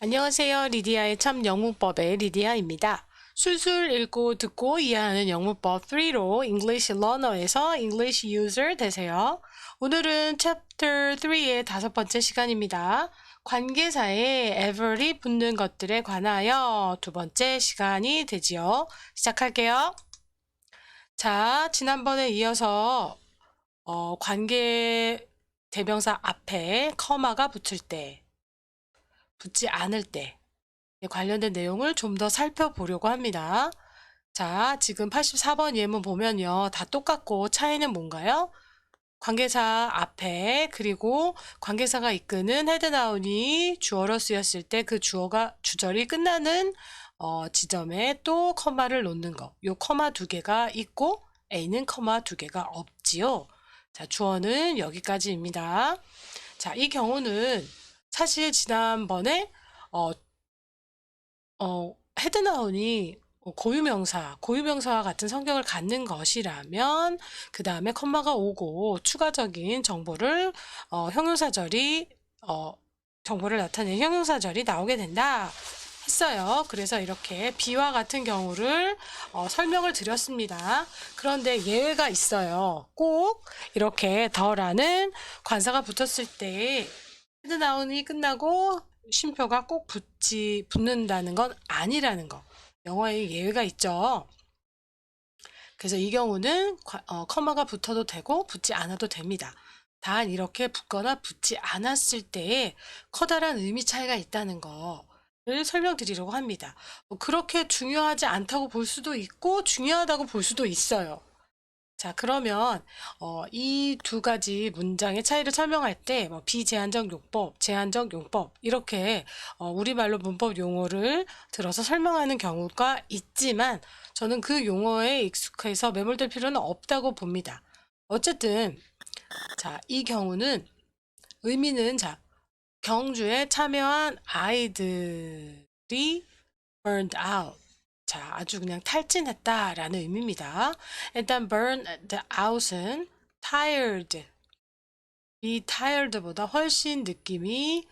안녕하세요. 리디아의 참 영문법의 리디아입니다. 술술 읽고 듣고 이해하는 영문법 3로 English Learner에서 English User 되세요. 오늘은 Chapter 3의 5번째 시간입니다. 관계사에 ever이 붙는 것들에 관하여 두 번째 시간이 되지요. 시작할게요. 자, 지난번에 이어서 관계 대명사 앞에 커마가 붙을 때 붙지 않을 때 관련된 내용을 좀 더 살펴보려고 합니다. 자, 지금 84번 예문 보면요. 다 똑같고 차이는 뭔가요? 관계사 앞에 그리고 관계사가 이끄는 헤드나운이 주어로 쓰였을 때 그 주절이 끝나는 지점에 또 커마를 놓는 거. 요 커마 두 개가 있고 A는 커마 두 개가 없지요. 자, 주어는 여기까지입니다. 자, 이 경우는 사실 지난번에 헤드나운이 고유명사와 같은 성격을 갖는 것이라면 그 다음에 컴마가 오고 추가적인 정보를 정보를 나타내는 형용사절이 나오게 된다 했어요. 그래서 이렇게 B와 같은 경우를 설명을 드렸습니다. 그런데 예외가 있어요. 꼭 이렇게 더라는 관사가 붙었을 때 헤드나운이 끝나고 쉼표가 꼭 붙는다는 건 아니라는 거. 영어에 예외가 있죠. 그래서 이 경우는 커마가 붙어도 되고 붙지 않아도 됩니다. 단 이렇게 붙거나 붙지 않았을 때에 커다란 의미 차이가 있다는 거를 설명드리려고 합니다. 그렇게 중요하지 않다고 볼 수도 있고 중요하다고 볼 수도 있어요. 자, 그러면 이 두 가지 문장의 차이를 설명할 때 비제한적 용법, 제한적 용법 이렇게 우리말로 문법 용어를 들어서 설명하는 경우가 있지만 저는 그 용어에 익숙해서 매몰될 필요는 없다고 봅니다. 어쨌든 자, 이 경우는 의미는 자, 경주에 참여한 아이들이 burned out. 자, 아주 그냥 탈진했다라는 의미입니다. 일단 burned out은 tired, 이 tired보다 훨씬 느낌이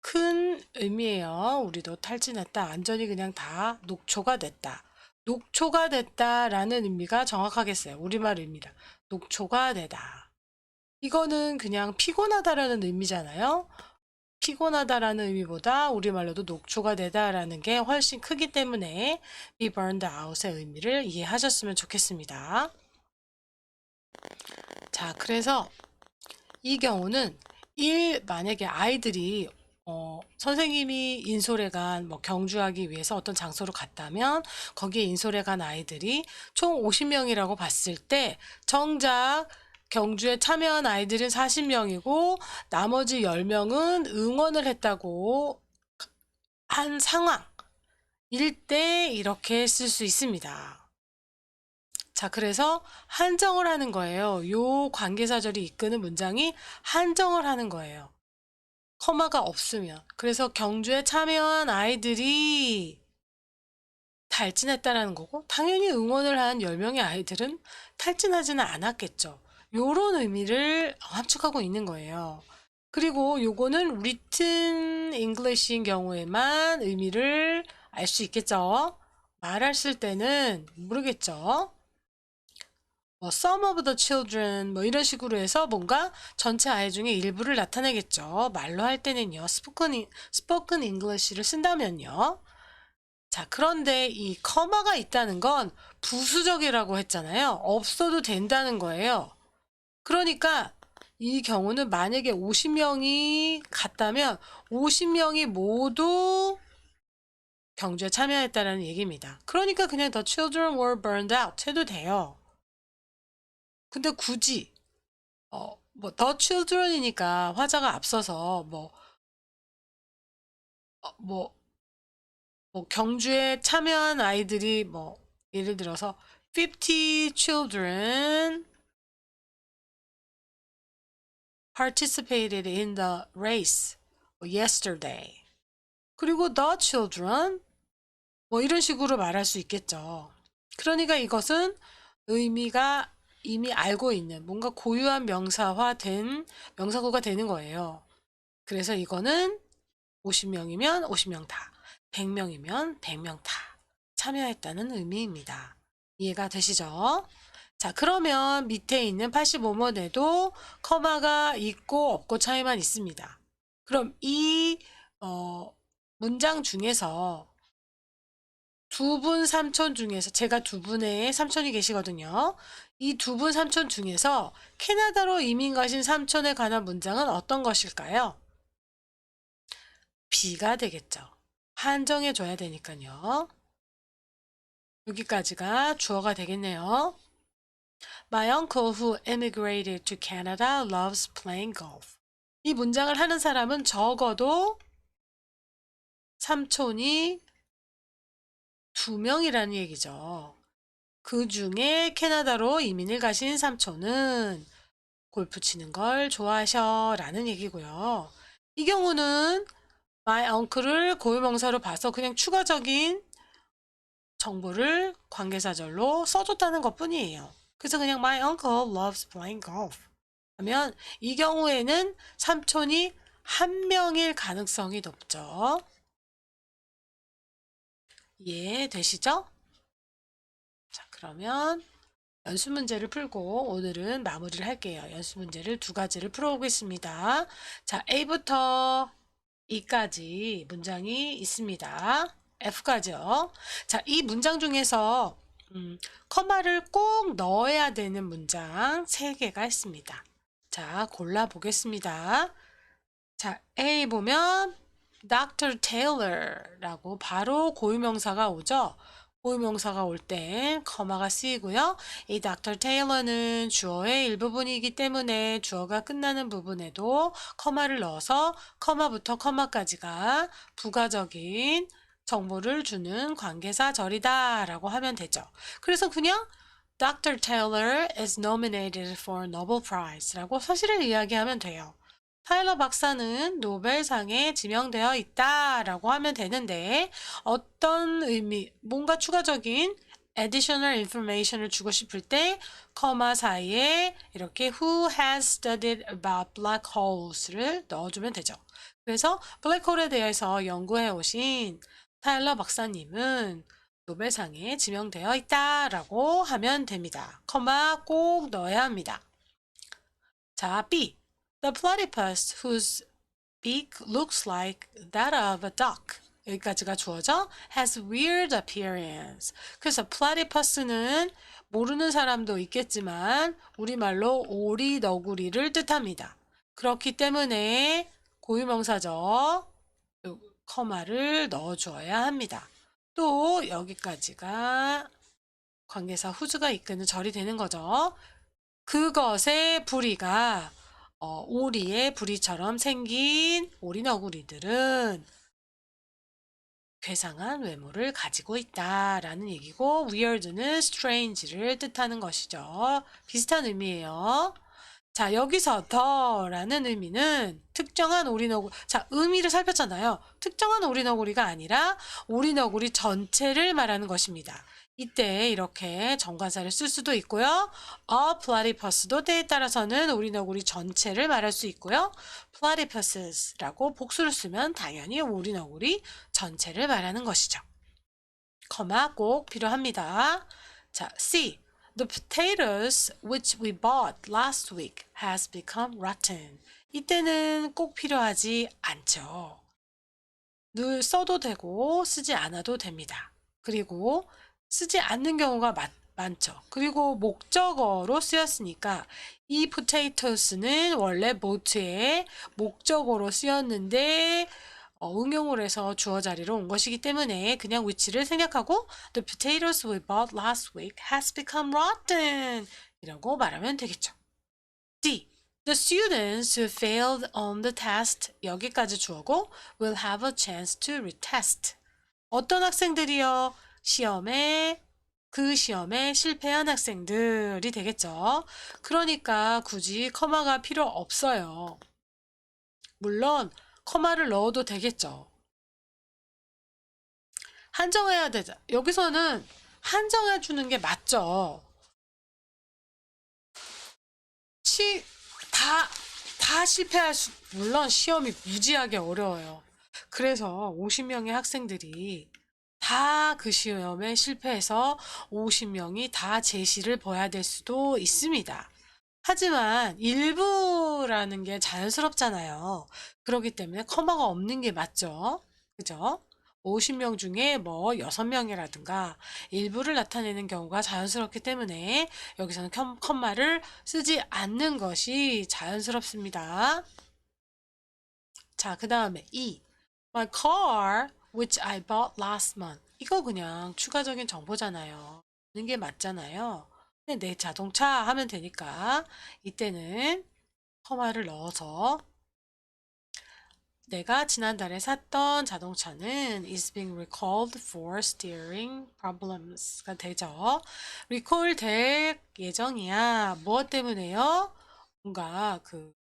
큰 의미예요. 우리도 탈진했다. 완전히 그냥 다 녹초가 됐다. 녹초가 됐다라는 의미가 정확하겠어요. 우리말 의미다. 녹초가 되다. 이거는 그냥 피곤하다라는 의미잖아요. 피곤하다라는 의미보다 우리말로도 녹초가 되다라는 게 훨씬 크기 때문에 be burned out의 의미를 이해하셨으면 좋겠습니다. 자, 그래서 이 경우는 만약에 아이들이 선생님이 인솔에 간 경주하기 위해서 어떤 장소로 갔다면 거기에 인솔에 간 아이들이 총 50명이라고 봤을 때 정작 경주에 참여한 아이들은 40명이고 나머지 10명은 응원을 했다고 한 상황일 때 이렇게 쓸 수 있습니다. 자, 그래서 한정을 하는 거예요. 요 관계사절이 이끄는 문장이 한정을 하는 거예요. 커마가 없으면. 그래서 경주에 참여한 아이들이 탈진했다라는 거고 당연히 응원을 한 10명의 아이들은 탈진하지는 않았겠죠. 요런 의미를 함축하고 있는 거예요. 그리고 요거는 written English인 경우에만 의미를 알 수 있겠죠. 말할 쓸 때는 모르겠죠. some of the children 이런 식으로 해서 뭔가 전체 아이 중에 일부를 나타내겠죠. 말로 할 때는요. spoken English를 쓴다면요. 자, 그런데 이 커마가 있다는 건 부수적이라고 했잖아요. 없어도 된다는 거예요. 그러니까 이 경우는 만약에 50명이 갔다면 50명이 모두 경주에 참여했다는 얘기입니다. 그러니까 그냥 the children were burned out 해도 돼요. 근데 굳이 the children이니까 화자가 앞서서 경주에 참여한 아이들이 예를 들어서 50 children participated in the race yesterday. 그리고 the children 이런 식으로 말할 수 있겠죠. 그러니까 이것은 의미가 이미 알고 있는 뭔가 고유한 명사구가 되는 거예요. 그래서 이거는 50명이면 50명 다, 100명이면 100명 다 참여했다는 의미입니다. 이해가 되시죠? 자, 그러면 밑에 있는 85번에도 커마가 있고 없고 차이만 있습니다. 그럼 이 문장 중에서 두 분 삼촌 중에서 제가 두 분의 삼촌이 계시거든요. 이 두 분 삼촌 중에서 캐나다로 이민 가신 삼촌에 관한 문장은 어떤 것일까요? B가 되겠죠. 한정해 줘야 되니까요. 여기까지가 주어가 되겠네요. My uncle who immigrated to Canada loves playing golf. 이 문장을 하는 사람은 적어도 삼촌이 2명이라는 얘기죠. 그 중에 캐나다로 이민을 가신 삼촌은 골프 치는 걸 좋아하셔 라는 얘기고요. 이 경우는 my uncle을 고유명사로 봐서 그냥 추가적인 정보를 관계사절로 써줬다는 것 뿐이에요. 그래서 그냥 my uncle loves playing golf 하면 이 경우에는 삼촌이 한 명일 가능성이 높죠. 이해되시죠? 자, 그러면 연습 문제를 풀고 오늘은 마무리를 할게요. 연습 문제를 2가지를 풀어보겠습니다. 자, A부터 E까지 문장이 있습니다. F까지요. 자, 이 문장 중에서 커마를 꼭 넣어야 되는 문장 3개가 있습니다. 자, 골라보겠습니다. 자, A 보면 Dr. Taylor라고 바로 고유명사가 오죠. 고유명사가 올 땐 커마가 쓰이고요. 이 Dr. Taylor는 주어의 일부분이기 때문에 주어가 끝나는 부분에도 커마를 넣어서 커마부터 커마까지가 부가적인 정보를 주는 관계사절이다 라고 하면 되죠. 그래서 그냥 Dr. Taylor is nominated for Nobel Prize 라고 사실을 이야기하면 돼요. 타일러 박사는 노벨상에 지명되어 있다 라고 하면 되는데 어떤 의미, 뭔가 추가적인 additional information을 주고 싶을 때 커마 사이에 이렇게 who has studied about black holes를 넣어주면 되죠. 그래서 블랙홀에 대해서 연구해 오신 타일러 박사님은 노벨상에 지명되어 있다 라고 하면 됩니다. 커마 꼭 넣어야 합니다. 자, B. The platypus whose beak looks like that of a duck. 여기까지가 주어져 has weird appearance. 그래서 platypus는 모르는 사람도 있겠지만 우리말로 오리 너구리를 뜻합니다. 그렇기 때문에 고유명사죠. 커마를 넣어주어야 합니다. 또 여기까지가 관계사 whose가 이끄는 절이 되는 거죠. 그것의 부리가 오리의 부리처럼 생긴 오리 너구리들은 괴상한 외모를 가지고 있다라는 얘기고 weird는 strange를 뜻하는 것이죠. 비슷한 의미예요. 자, 여기서 더라는 의미는 특정한 오리너구리, 자, 의미를 살폈잖아요. 특정한 오리너구리가 아니라 오리너구리 전체를 말하는 것입니다. 이때 이렇게 정관사를 쓸 수도 있고요. A platypus도 때에 따라서는 오리너구리 전체를 말할 수 있고요. platypus라고 복수를 쓰면 당연히 오리너구리 전체를 말하는 것이죠. 커마 꼭 필요합니다. 자, C. The potatoes which we bought last week has become rotten. 이때는 꼭 필요하지 않죠. 늘 써도 되고 쓰지 않아도 됩니다. 그리고 쓰지 않는 경우가 많죠. 그리고 목적어로 쓰였으니까 이 potatoes는 원래 boat의 목적어로 쓰였는데 응용을 해서 주어 자리로 온 것이기 때문에 그냥 which를 생략하고 The potatoes we bought last week has become rotten 이라고 말하면 되겠죠. D. The students who failed on the test 여기까지 주어고 will have a chance to retest. 어떤 학생들이요? 그 시험에 실패한 학생들이 되겠죠. 그러니까 굳이 커마가 필요 없어요. 물론 커마를 넣어도 되겠죠. 한정해야 되자. 여기서는 한정해 주는 게 맞죠. 다 실패할 수, 물론 시험이 무지하게 어려워요. 그래서 50명의 학생들이 다 그 시험에 실패해서 50명이 다 제시를 봐야 될 수도 있습니다. 하지만 일부라는 게 자연스럽잖아요. 그렇기 때문에 커마가 없는 게 맞죠. 그죠? 50명 중에 뭐 6명이라든가 일부를 나타내는 경우가 자연스럽기 때문에 여기서는 컴마를 쓰지 않는 것이 자연스럽습니다. 자, 그 다음에 My car, which I bought last month. 이거 그냥 추가적인 정보잖아요. 있는 게 맞잖아요. 근데 내 자동차 하면 되니까 이때는 커마를 넣어서 내가 지난달에 샀던 자동차는 is being recalled for steering problems가 되죠. recall 될 예정이야. 무엇 때문에요? 뭔가 그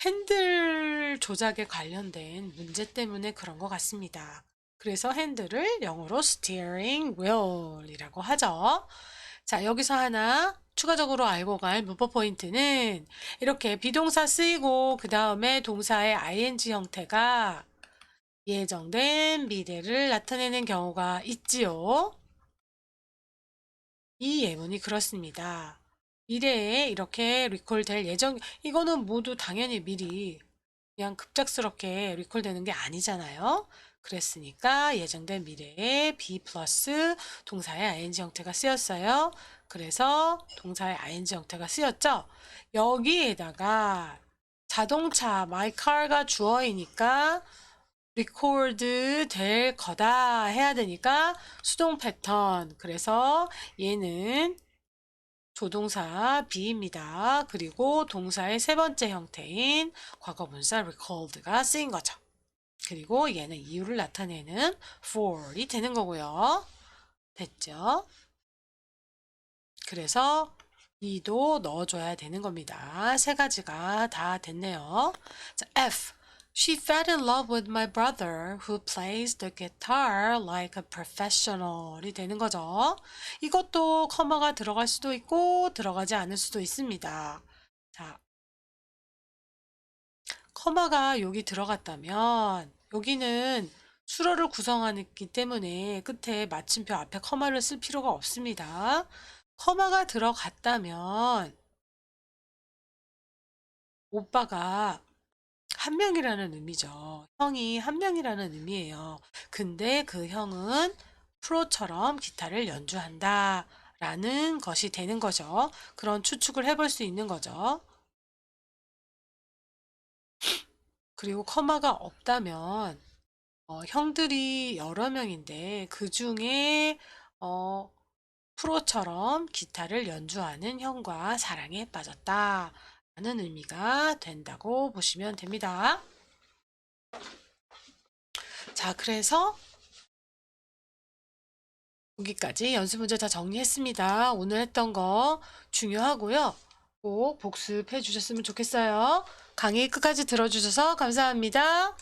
핸들 조작에 관련된 문제 때문에 그런 것 같습니다. 그래서 핸들을 영어로 steering wheel이라고 하죠. 자, 여기서 하나 추가적으로 알고 갈 문법 포인트는 이렇게 비동사 쓰이고 그 다음에 동사의 ing 형태가 예정된 미래를 나타내는 경우가 있지요. 이 예문이 그렇습니다. 미래에 이렇게 리콜 될 예정, 이거는 모두 당연히 미리 그냥 급작스럽게 리콜 되는 게 아니잖아요. 그랬으니까 예정된 미래에 be 플러스 동사의 ing 형태가 쓰였어요. 그래서 동사의 ing 형태가 쓰였죠. 여기에다가 자동차 my car가 주어이니까 record 될 거다 해야 되니까 수동 패턴. 그래서 얘는 조동사 be입니다. 그리고 동사의 세 번째 형태인 과거분사 recalled가 쓰인 거죠. 그리고 얘는 이유를 나타내는 for이 되는 거고요. 됐죠? 그래서 이도 넣어줘야 되는 겁니다. 세 가지가 다 됐네요. 자, F. She fell in love with my brother who plays the guitar like a professional이 되는 거죠. 이것도 커마가 들어갈 수도 있고 들어가지 않을 수도 있습니다. 자, 커마가 여기 들어갔다면 여기는 수로를 구성하기 때문에 끝에 마침표 앞에 커마를 쓸 필요가 없습니다. 커마가 들어갔다면 오빠가 한 명이라는 의미죠. 형이 한 명이라는 의미예요. 근데 그 형은 프로처럼 기타를 연주한다 라는 것이 되는 거죠. 그런 추측을 해볼 수 있는 거죠. 그리고 커마가 없다면 형들이 여러 명인데 그 중에 프로처럼 기타를 연주하는 형과 사랑에 빠졌다 라는 의미가 된다고 보시면 됩니다. 자, 그래서 여기까지 연습 문제 다 정리했습니다. 오늘 했던 거 중요하고요. 꼭 복습해 주셨으면 좋겠어요. 강의 끝까지 들어주셔서 감사합니다.